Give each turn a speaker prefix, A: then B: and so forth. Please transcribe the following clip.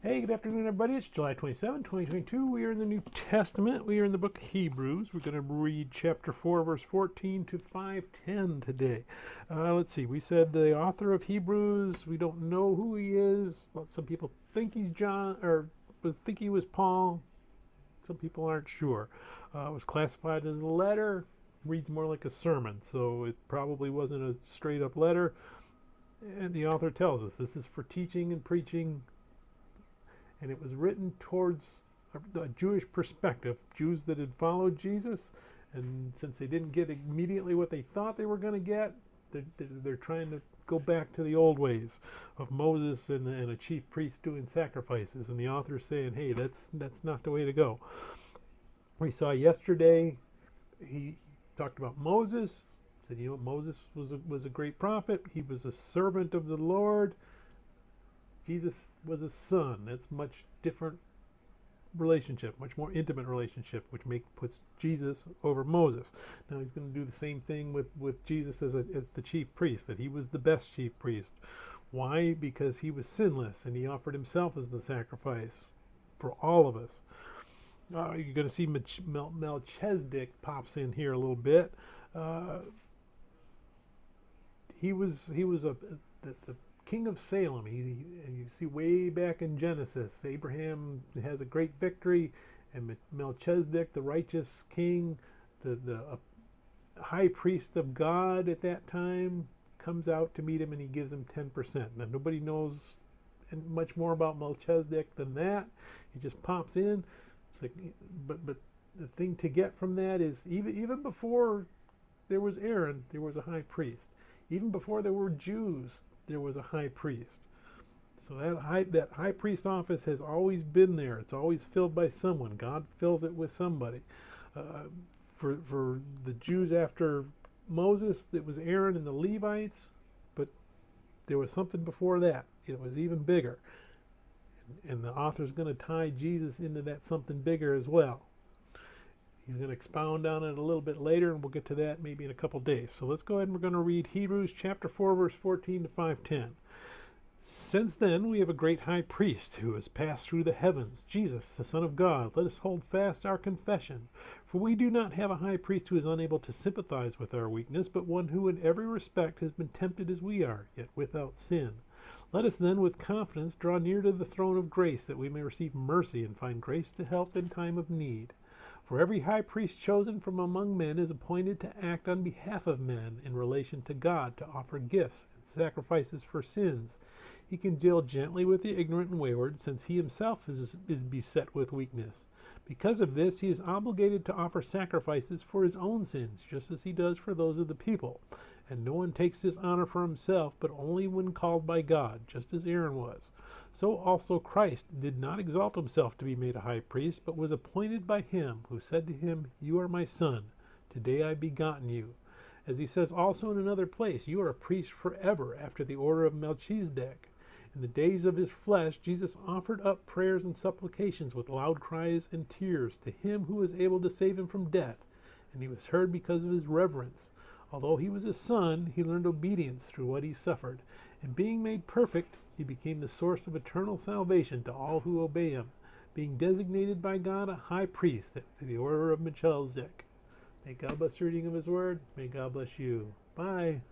A: Hey, good afternoon, everybody. It's July 27, 2022. We are in the New Testament. We are in the book of Hebrews. We're going to read chapter 4, verse 14 to 5:10 today. Let's see. We said the author of Hebrews, we don't know who he is. Some people think he's John, or think he was Paul. Some people aren't sure. It was classified as a letter. Reads more like a sermon, so it probably wasn't a straight-up letter. And the author tells us this is for teaching and preaching, and it was written towards a Jewish perspective, Jews that had followed Jesus, and since they didn't get immediately what they thought they were going to get, they're trying to go back to the old ways of Moses and a chief priest doing sacrifices, and the author's saying, hey, that's not the way to go. We saw yesterday, he talked about Moses, said, Moses was a great prophet, he was a servant of the Lord. Jesus was a son. That's much different relationship, much more intimate relationship, which puts Jesus over Moses. Now he's going to do the same thing with Jesus as the chief priest, that he was the best chief priest. Why? Because he was sinless and he offered himself as the sacrifice for all of us. You're going to see Melchizedek pops in here a little bit. He was the king of Salem. And you see way back in Genesis, Abraham has a great victory, and Melchizedek, the righteous king, the high priest of God at that time, comes out to meet him, and he gives him 10%. Now nobody knows much more about Melchizedek than that. He just pops in. It's like, but the thing to get from that is even before there was Aaron, there was a high priest. Even before there were Jews, there was a high priest. So that high priest office has always been there. It's always filled by someone. God fills it with somebody. For the Jews after Moses, it was Aaron and the Levites, but there was something before that. It was even bigger. And the author's going to tie Jesus into that something bigger as well. He's going to expound on it a little bit later, and we'll get to that maybe in a couple days. So let's go ahead and we're going to read Hebrews chapter 4, verse 14 to 5:10. Since then we have a great high priest who has passed through the heavens, Jesus, the Son of God. Let us hold fast our confession. For we do not have a high priest who is unable to sympathize with our weakness, but one who in every respect has been tempted as we are, yet without sin. Let us then with confidence draw near to the throne of grace, that we may receive mercy and find grace to help in time of need. For every high priest chosen from among men is appointed to act on behalf of men in relation to God, to offer gifts and sacrifices for sins. He can deal gently with the ignorant and wayward, since he himself is beset with weakness. Because of this, he is obligated to offer sacrifices for his own sins, just as he does for those of the people. And no one takes this honor for himself, but only when called by God, just as Aaron was. So also Christ did not exalt himself to be made a high priest, but was appointed by him, who said to him, You are my son, today I begotten you. As he says also in another place, You are a priest forever, after the order of Melchizedek. In the days of his flesh, Jesus offered up prayers and supplications with loud cries and tears to him who was able to save him from death, and he was heard because of his reverence. Although he was a son, he learned obedience through what he suffered, and being made perfect, he became the source of eternal salvation to all who obey him, being designated by God a high priest to the order of Melchizedek. May God bless the reading of his word. May God bless you. Bye.